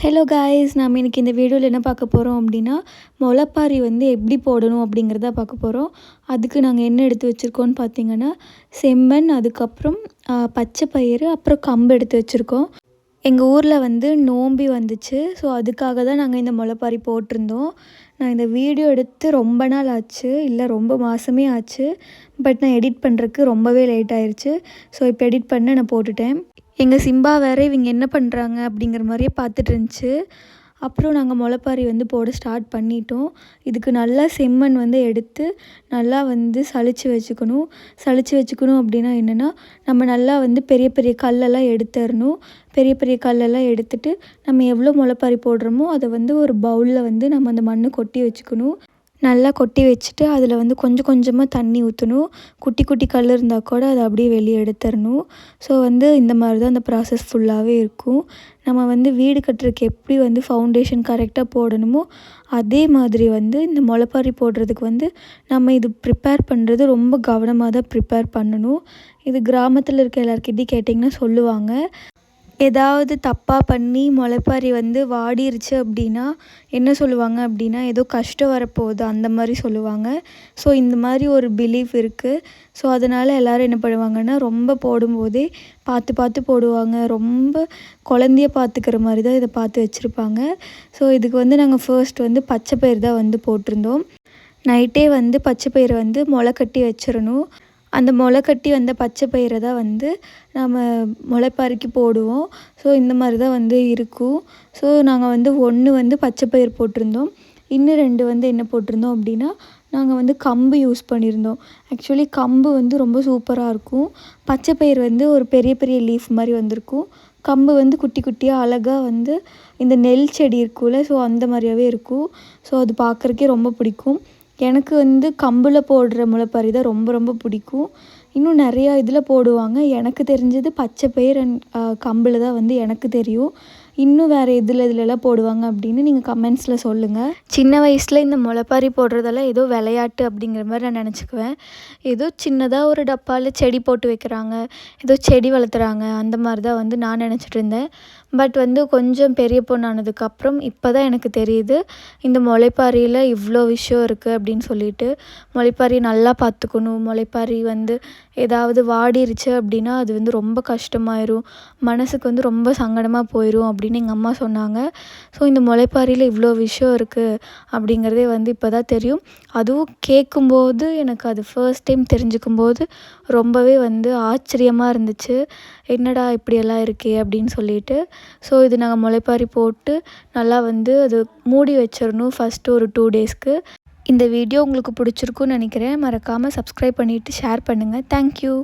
Hello guys, நம்ம இன்றைக்கி இந்த வீடியோவில் என்ன பார்க்க போகிறோம் அப்படின்னா, முளைப்பாரி வந்து எப்படி போடணும் அப்படிங்கிறத பார்க்க போகிறோம். அதுக்கு நாங்கள் என்ன எடுத்து வச்சுருக்கோன்னு பார்த்தீங்கன்னா, செம்மண், அதுக்கப்புறம் பச்சை பயிறு, அப்புறம் கம்பு எடுத்து வச்சுருக்கோம். எங்கள் ஊரில் வந்து நோம்பி வந்துச்சு. ஸோ அதுக்காக தான் நாங்கள் இந்த முளைப்பாரி போட்டிருந்தோம். நான் இந்த வீடியோ எடுத்து ரொம்ப நாள் ஆச்சு, இல்லை ரொம்ப மாதமே ஆச்சு. பட் நான் எடிட் பண்ணுறதுக்கு ரொம்பவே லேட் ஆயிடுச்சு. ஸோ இப்போ எடிட் பண்ண நான் போட்டுட்டேன். எங்கள் சிம்பா வேறு இவங்க என்ன பண்ணுறாங்க அப்படிங்கிற மாதிரியே பார்த்துட்டு இருந்துச்சு. அப்புறம் நாங்கள் முளைப்பாரி வந்து போட ஸ்டார்ட் பண்ணிட்டோம். இதுக்கு நல்லா செம்மண் வந்து எடுத்து நல்லா வந்து சலிச்சு வச்சுக்கணும் அப்படின்னா என்னென்னா, நம்ம நல்லா வந்து பெரிய பெரிய கல்லெல்லாம் எடுத்துடணும். பெரிய பெரிய கல்லெல்லாம் எடுத்துட்டு நம்ம எவ்வளோ முளைப்பாரி போடுறோமோ அதை வந்து ஒரு பவுலில் வந்து நம்ம அந்த மண்ணை கொட்டி வச்சுக்கணும். நல்லா கொட்டி வச்சுட்டு அதில் வந்து கொஞ்சம் கொஞ்சமாக தண்ணி ஊற்றணும். குட்டி குட்டி கல் இருந்தால் கூட அதை அப்படியே வெளியே எடுத்துடணும். ஸோ வந்து இந்த மாதிரி தான் அந்த ப்ராசஸ் ஃபுல்லாகவே இருக்கும். நம்ம வந்து வீடு கட்டுறதுக்கு எப்படி வந்து ஃபவுண்டேஷன் கரெக்டாக போடணுமோ அதே மாதிரி வந்து இந்த முளைப்பாரி போடுறதுக்கு வந்து நம்ம இது ப்ரிப்பேர் பண்ணுறது ரொம்ப கவனமாக தான் ப்ரிப்பேர் பண்ணணும். இது கிராமத்தில் இருக்க எல்லாருக்கிட்டையும் கேட்டிங்கன்னா சொல்லுவாங்க. ஏதாவது தப்பாக பண்ணி முளைப்பாரி வந்து வாடிருச்சு அப்படின்னா என்ன சொல்லுவாங்க அப்படின்னா, ஏதோ கஷ்டம் வரப்போகுது அந்த மாதிரி சொல்லுவாங்க. ஸோ இந்த மாதிரி ஒரு பிலீஃப் இருக்குது. ஸோ அதனால் எல்லோரும் என்ன பண்ணுவாங்கன்னா, ரொம்ப போடும்போதே பார்த்து பார்த்து போடுவாங்க. ரொம்ப குழந்தைய பார்த்துக்கிற மாதிரி தான் இதை பார்த்து வச்சுருப்பாங்க. ஸோ இதுக்கு வந்து நாங்கள் ஃபர்ஸ்ட் வந்து பச்சை பயிறு தான் வந்து போட்டிருந்தோம். நைட்டே வந்து பச்சை பயிரை வந்து முளை கட்டி வச்சிடணும். அந்த முளை கட்டி வந்த பச்சை பயிரை தான் வந்து நம்ம முளைப்பாரிக்கு போடுவோம். ஸோ இந்த மாதிரி தான் வந்து இருக்கும். ஸோ நாங்கள் வந்து 1 வந்து பச்சை பயிர் போட்டிருந்தோம். இன்னும் 2 வந்து என்ன போட்டிருந்தோம் அப்படின்னா, நாங்கள் வந்து கம்பு யூஸ் பண்ணியிருந்தோம். ஆக்சுவலி கம்பு வந்து ரொம்ப சூப்பராக இருக்கும். பச்சை பயிர் வந்து ஒரு பெரிய பெரிய லீஃப் மாதிரி வந்திருக்கும். கம்பு வந்து குட்டி குட்டியாக அழகாக வந்து இந்த நெல் செடி இருக்கும்ல, ஸோ அந்த மாதிரியாவே இருக்கும். ஸோ அது பார்க்குறக்கே ரொம்ப பிடிக்கும். எனக்கு வந்து கம்பில் போடுற முளைப்பாரி தான் ரொம்ப ரொம்ப பிடிக்கும். இன்னும் நிறையா இதில் போடுவாங்க. எனக்கு தெரிஞ்சது பச்சை பயிர் அண்ட் கம்பில் தான் வந்து எனக்கு தெரியும். இன்னும் வேறு இதுலலாம் போடுவாங்க அப்படின்னு நீங்கள் கமெண்ட்ஸில் சொல்லுங்கள். சின்ன வயசில் இந்த முளைப்பாரி போடுறதெல்லாம் ஏதோ விளையாட்டு அப்படிங்கிற மாதிரி நான் நினச்சிக்குவேன். ஏதோ சின்னதாக ஒரு டப்பாவில் செடி போட்டு வைக்கிறாங்க, ஏதோ செடி வளர்த்துறாங்க, அந்த மாதிரி தான் வந்து நான் நினச்சிட்டு இருந்தேன். பட் வந்து கொஞ்சம் பெரிய பொண்ணானதுக்கப்புறம் இப்போ தான் எனக்கு தெரியுது, இந்த முளைப்பாரியில் இவ்வளோ விஷயம் இருக்குது அப்படின்னு சொல்லிட்டு. முளைப்பாரி நல்லா பார்த்துக்கணும். முளைப்பாரி வந்து ஏதாவது வாடிருச்சு அப்படின்னா அது வந்து ரொம்ப கஷ்டமாயிரும், மனதுக்கு வந்து ரொம்ப சங்கடமாக போயிடும் அப்படின்னு எங்கள் அம்மா சொன்னாங்க. ஸோ இந்த முளைப்பாரியில் இவ்வளோ விஷயம் இருக்குது அப்படிங்கிறதே வந்து இப்போ தான் தெரியும். அதுவும் கேட்கும்போது எனக்கு அது ஃபர்ஸ்ட் டைம் தெரிஞ்சுக்கும்போது ரொம்பவே வந்து ஆச்சரியமாக இருந்துச்சு. என்னடா இப்படியெல்லாம் இருக்கே அப்படின்னு சொல்லிட்டு. ஸோ இது நாங்கள் முளைப்பாரி போட்டு நல்லா வந்து அது மூடி வச்சிடணும் ஃபஸ்ட்டு ஒரு 2 டேஸ்க்கு. இந்த வீடியோ உங்களுக்கு பிடிச்சிருக்குன்னு நினைக்கிறேன். மறக்காமல் சப்ஸ்கிரைப் பண்ணிவிட்டு ஷேர் பண்ணுங்கள். தேங்க்யூ.